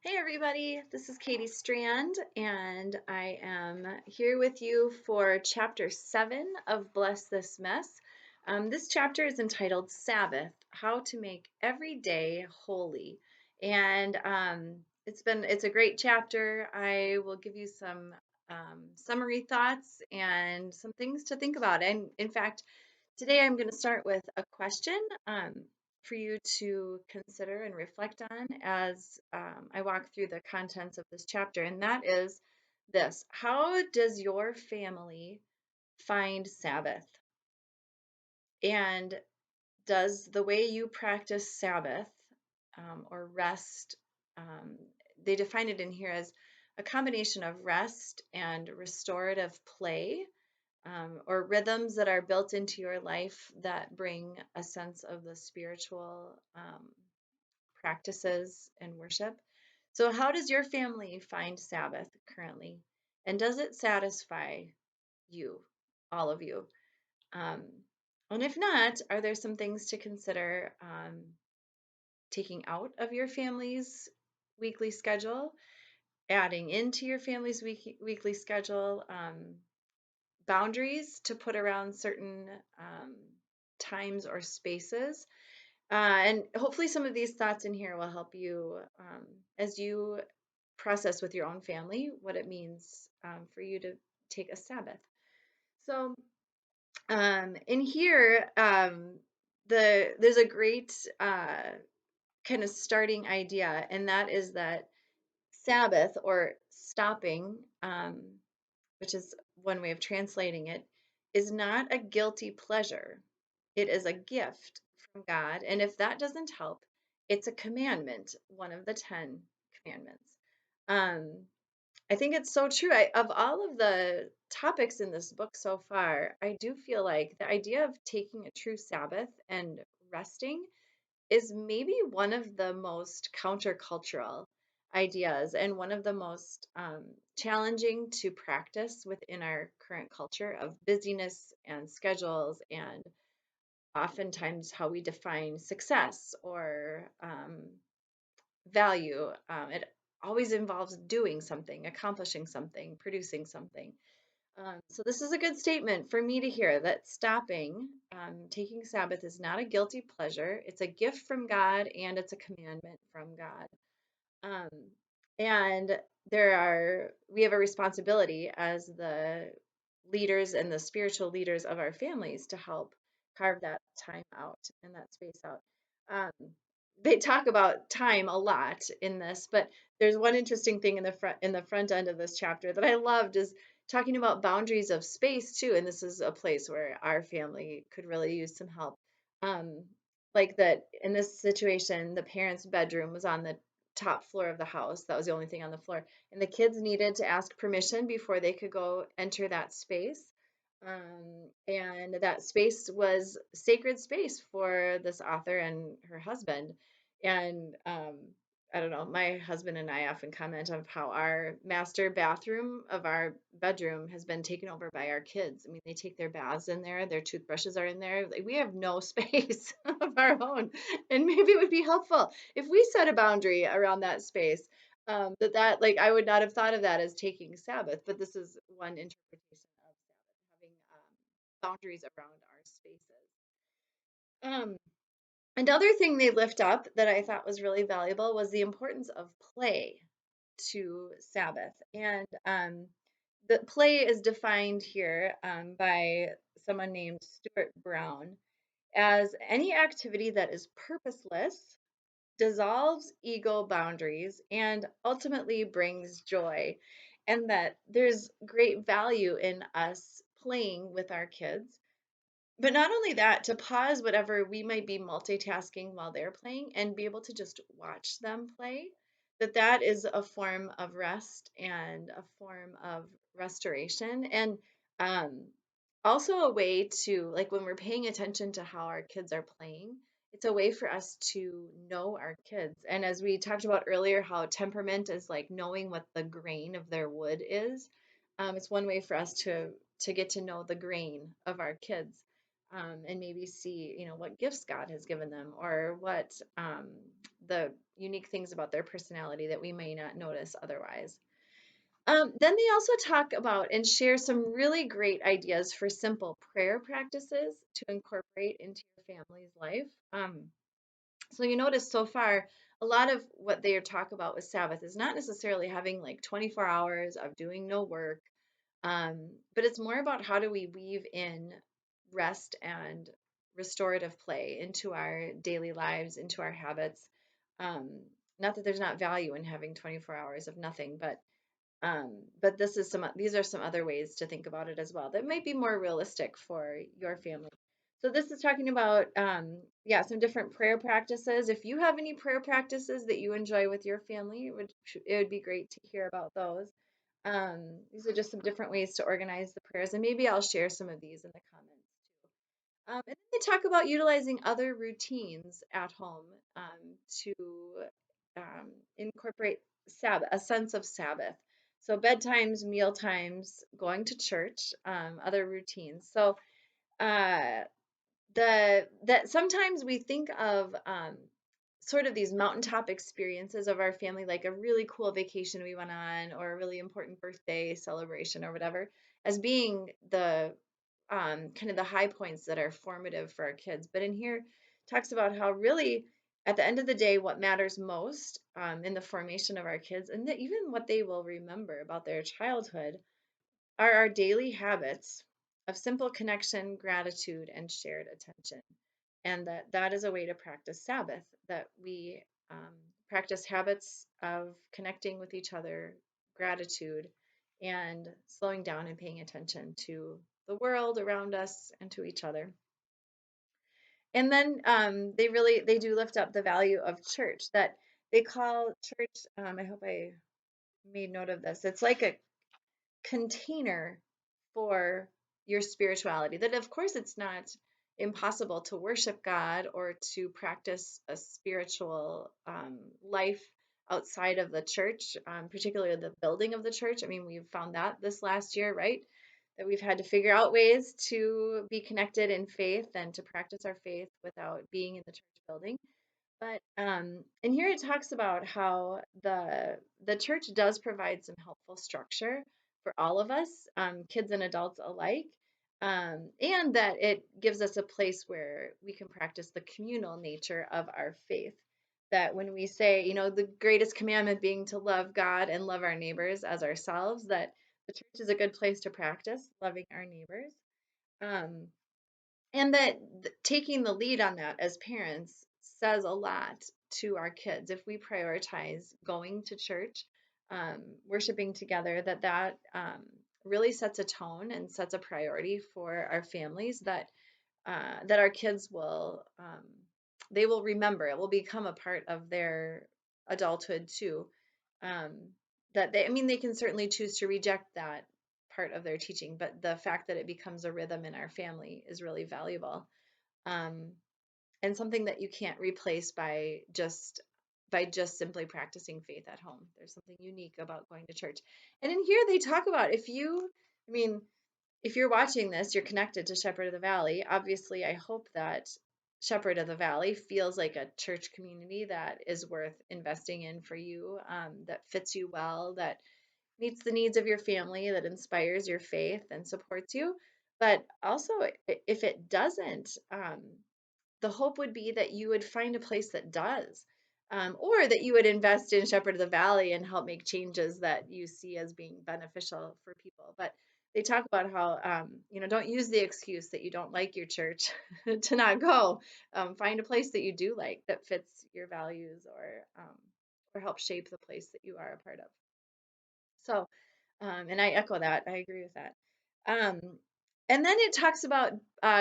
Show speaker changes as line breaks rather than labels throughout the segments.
Hey everybody, this is Katie Strand, and I am here with you for chapter 7 of Bless This Mess. This chapter is entitled Sabbath, How to Make Every Day Holy. And it's a great chapter. I will give you some summary thoughts and some things to think about. And in fact, today I'm going to start with a question for you to consider and reflect on as I walk through the contents of this chapter, and that is this: how does your family find Sabbath? And does the way you practice Sabbath or rest, um, they define it in here as a combination of rest and restorative play, or rhythms that are built into your life that bring a sense of the spiritual practices and worship. So, how does your family find Sabbath currently? And does it satisfy you, all of you? Um, and if not, are there some things to consider taking out of your family's weekly schedule, adding into your family's weekly schedule? Boundaries to put around certain times or spaces. And hopefully, some of these thoughts in here will help you as you process with your own family what it means for you to take a Sabbath. So, in here, there's a great kind of starting idea, and that is that Sabbath or stopping, which is one way of translating it, is not a guilty pleasure. It is a gift from God. And if that doesn't help, it's a commandment, one of the 10 commandments. Um, I think it's so true. Of all of the topics in this book so far, I do feel like the idea of taking a true Sabbath and resting is maybe one of the most countercultural ideas and one of the most challenging to practice within our current culture of busyness and schedules, and oftentimes how we define success or value. It always involves doing something, accomplishing something, producing something. So this is a good statement for me to hear, that stopping, taking Sabbath is not a guilty pleasure. It's a gift from God and it's a commandment from God. Um, and we have a responsibility as the leaders and the spiritual leaders of our families to help carve that time out and that space out. Um, they talk about time a lot in this, but there's one interesting thing in the front end of this chapter that I loved, is talking about boundaries of space too. And this is a place where our family could really use some help. Um, like that in this situation, the parents' bedroom was on the top floor of the house. That was the only thing on the floor. And the kids needed to ask permission before they could go enter that space. And that space was sacred space for this author and her husband. And I don't know, my husband and I often comment on how our master bathroom of our bedroom has been taken over by our kids. I mean, they take their baths in there, their toothbrushes are in there. Like, we have no space of our own. And maybe it would be helpful if we set a boundary around that space. That like, I would not have thought of that as taking Sabbath, but this is one interpretation of Sabbath, having boundaries around our spaces. Um, Another thing they lift up that I thought was really valuable was the importance of play to Sabbath. And the play is defined here by someone named Stuart Brown as any activity that is purposeless, dissolves ego boundaries, and ultimately brings joy. And that there's great value in us playing with our kids. But not only that, to pause whatever we might be multitasking while they're playing and be able to just watch them play, that is a form of rest and a form of restoration. And um, also a way to, like, when we're paying attention to how our kids are playing, it's a way for us to know our kids. And as we talked about earlier, how temperament is like knowing what the grain of their wood is, it's one way for us to get to know the grain of our kids. and maybe see, what gifts God has given them, or what the unique things about their personality that we may not notice otherwise. Then they also talk about and share some really great ideas for simple prayer practices to incorporate into your family's life. So you notice so far, a lot of what they talk about with Sabbath is not necessarily having like 24 hours of doing no work, but it's more about how do we weave in rest and restorative play into our daily lives, into our habits. Um, Not that there's not value in having 24 hours of nothing, but these are some other ways to think about it as well that might be more realistic for your family. So this is talking about yeah, some different prayer practices. If you have any prayer practices that you enjoy with your family, it would be great to hear about those. These are just some different ways to organize the prayers, and maybe I'll share some of these in the comments. And then they talk about utilizing other routines at home to um, incorporate Sabbath, a sense of Sabbath. So bedtimes, meal times, going to church, other routines. So uh, that sometimes we think of sort of these mountaintop experiences of our family, like a really cool vacation we went on, or a really important birthday celebration, or whatever, as being the kind of the high points that are formative for our kids. But in here, talks about how really at the end of the day, what matters most in the formation of our kids, and that even what they will remember about their childhood, are our daily habits of simple connection, gratitude, and shared attention. And that is a way to practice Sabbath, that we practice habits of connecting with each other, gratitude, and slowing down and paying attention to the world around us and to each other. And then they do lift up the value of church, that they call church. I hope I made note of this. It's like a container for your spirituality. That, of course, it's not impossible to worship God or to practice a spiritual life outside of the church, particularly the building of the church. I mean, we've found that this last year, right? That we've had to figure out ways to be connected in faith and to practice our faith without being in the church building. But and here it talks about how the church does provide some helpful structure for all of us, kids and adults alike, and that it gives us a place where we can practice the communal nature of our faith. That when we say, the greatest commandment being to love God and love our neighbors as ourselves, that the church is a good place to practice loving our neighbors. Um, and that taking the lead on that as parents says a lot to our kids. If we prioritize going to church, worshiping together, that really sets a tone and sets a priority for our families, that our kids will they will remember. It will become a part of their adulthood too. um, that I mean, they can certainly choose to reject that part of their teaching, but the fact that it becomes a rhythm in our family is really valuable, um, and something that you can't replace by just simply practicing faith at home. There's something unique about going to church. And in here they talk about, I mean, if you're watching this, you're connected to Shepherd of the Valley. Obviously, I hope that Shepherd of the Valley feels like a church community that is worth investing in for you, that fits you well, that meets the needs of your family, that inspires your faith and supports you. But also, if it doesn't, the hope would be that you would find a place that does, or that you would invest in Shepherd of the Valley and help make changes that you see as being beneficial for people. But they talk about how, don't use the excuse that you don't like your church to not go. Find a place that you do like, that fits your values, or help shape the place that you are a part of. So, and I echo that. I agree with that. Um, and then it talks about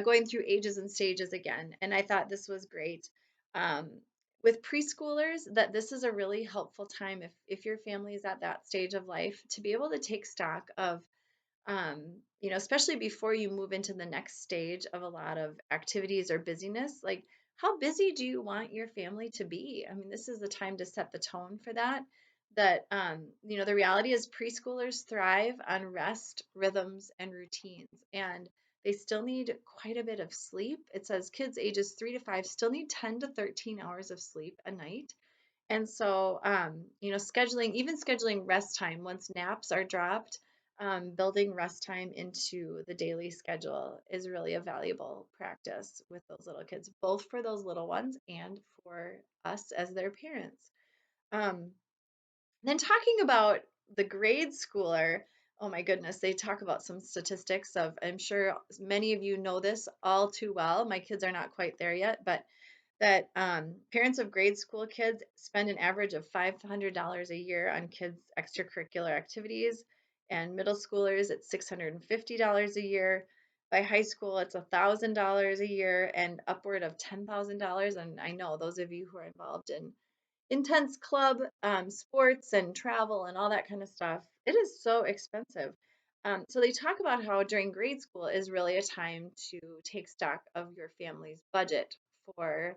going through ages and stages again. And I thought this was great. Um, with preschoolers, that this is a really helpful time, if your family is at that stage of life, to be able to take stock of, especially before you move into the next stage of a lot of activities or busyness, like how busy do you want your family to be? I mean, this is the time to set the tone for that. The reality is preschoolers thrive on rest, rhythms, and routines. And they still need quite a bit of sleep. It says kids ages 3 to 5 still need 10 to 13 hours of sleep a night. And so, even scheduling rest time once naps are dropped, building rest time into the daily schedule is really a valuable practice with those little kids, both for those little ones and for us as their parents. Um, then talking about the grade schooler, oh my goodness, they talk about some statistics of, I'm sure many of you know this all too well. My kids are not quite there yet, but that parents of grade school kids spend an average of $500 a year on kids' extracurricular activities, and middle schoolers it's $650 a year. By high school, it's $1,000 a year and upward of $10,000. And I know those of you who are involved in intense club sports and travel and all that kind of stuff, it is so expensive. So they talk about how during grade school is really a time to take stock of your family's budget for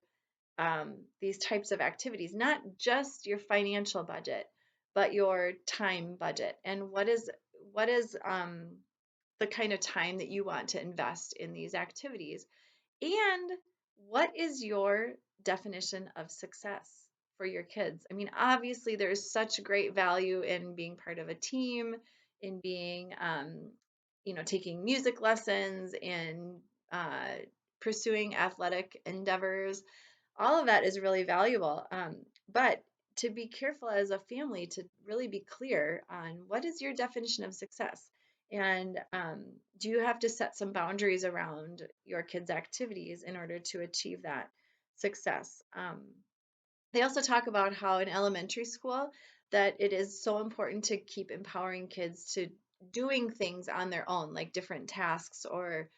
these types of activities, not just your financial budget, but your time budget, and what is the kind of time that you want to invest in these activities, and what is your definition of success for your kids? I mean, obviously, there's such great value in being part of a team, in being, taking music lessons, in uh, pursuing athletic endeavors. All of that is really valuable. But to be careful as a family to really be clear on what is your definition of success. And do you have to set some boundaries around your kids' activities in order to achieve that success? They also talk about how in elementary school that it is so important to keep empowering kids to doing things on their own, like different tasks or,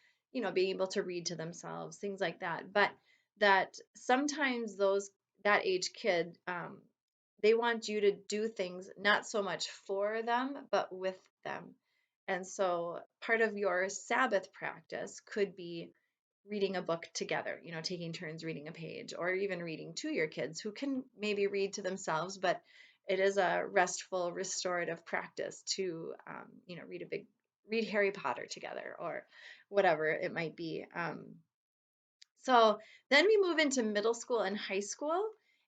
being able to read to themselves, things like that. But that sometimes that age kid, they want you to do things not so much for them, but with them. And so part of your Sabbath practice could be reading a book together, taking turns reading a page, or even reading to your kids who can maybe read to themselves, but it is a restful, restorative practice to, read Harry Potter together or whatever it might be. So then we move into middle school and high school.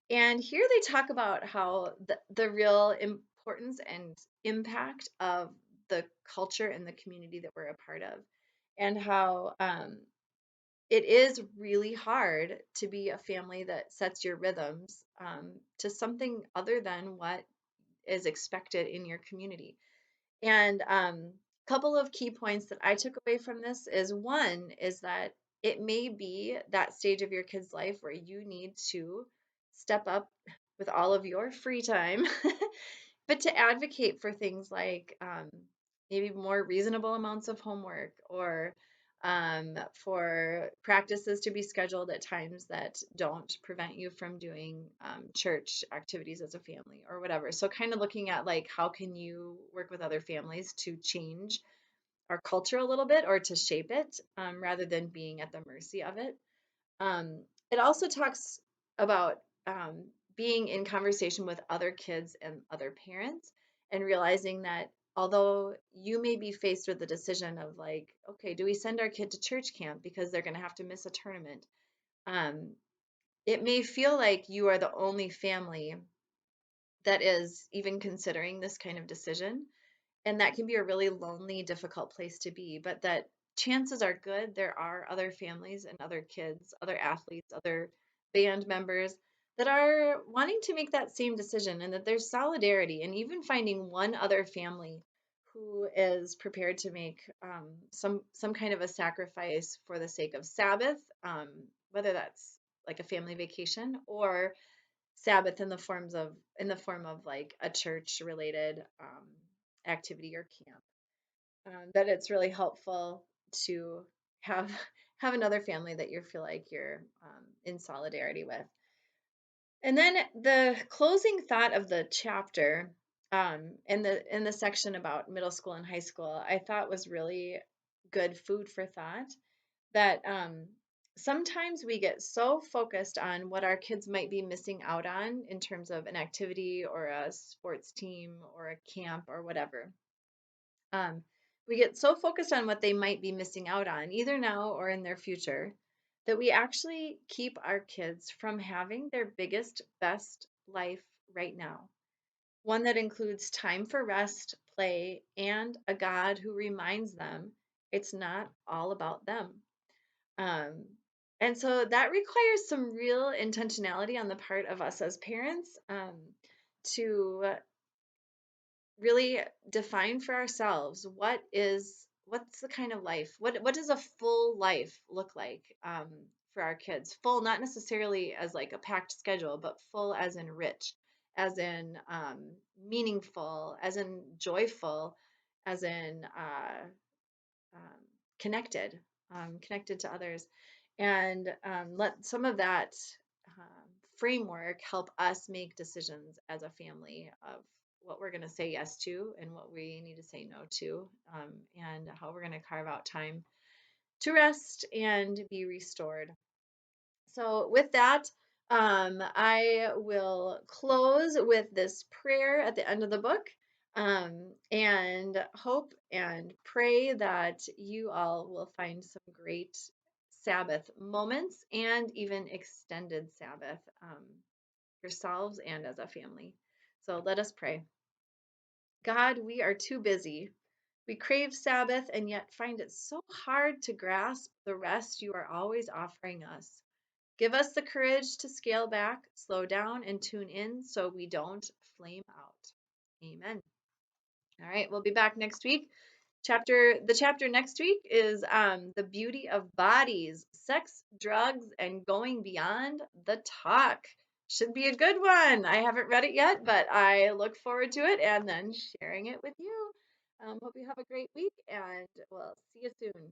And here they talk about how the real importance and impact of the culture and the community that we're a part of, and how it is really hard to be a family that sets your rhythms to something other than what is expected in your community. And couple of key points that I took away from this is, one is that it may be that stage of your kid's life where you need to step up with all of your free time, but to advocate for things like maybe more reasonable amounts of homework, or for practices to be scheduled at times that don't prevent you from doing church activities as a family or whatever. So kind of looking at like how can you work with other families to change our culture a little bit or to shape it, rather than being at the mercy of it. It also talks about being in conversation with other kids and other parents, and realizing that although you may be faced with the decision of like, okay, do we send our kid to church camp because they're going to have to miss a tournament? Um, it may feel like you are the only family that is even considering this kind of decision, and that can be a really lonely, difficult place to be, but that chances are good there are other families and other kids, other athletes, other band members that are wanting to make that same decision, and that there's solidarity, and even finding one other family who is prepared to make some kind of a sacrifice for the sake of Sabbath, whether that's like a family vacation or Sabbath in the form of like a church related activity or camp. That it's really helpful to have have another family that you feel like you're in solidarity with. And then the closing thought of the chapter, in the section about middle school and high school, I thought was really good food for thought. That sometimes we get so focused on what our kids might be missing out on in terms of an activity or a sports team or a camp or whatever. We get so focused on what they might be missing out on, either now or in their future, that we actually keep our kids from having their biggest, best life right now. One that includes time for rest, play, and a God who reminds them it's not all about them. Um, and so that requires some real intentionality on the part of us as parents, to really define for ourselves what's the kind of life, what does a full life look like, for our kids. Full, not necessarily as like a packed schedule, but full as in rich, as in meaningful, as in joyful, as in um, connected, connected to others, and let some of that framework help us make decisions as a family of what we're going to say yes to and what we need to say no to, and how we're going to carve out time to rest and be restored. So, with that, I will close with this prayer at the end of the book, and hope and pray that you all will find some great Sabbath moments and even extended Sabbath, yourselves and as a family. So, let us pray. God, we are too busy. We crave Sabbath and yet find it so hard to grasp the rest you are always offering us. Give us the courage to scale back, slow down, and tune in so we don't flame out. Amen. All right, we'll be back next week. The chapter next week is the beauty of bodies, sex, drugs, and going beyond the talk. Should be a good one. I haven't read it yet, but I look forward to it and then sharing it with you. Hope you have a great week, and we'll see you soon.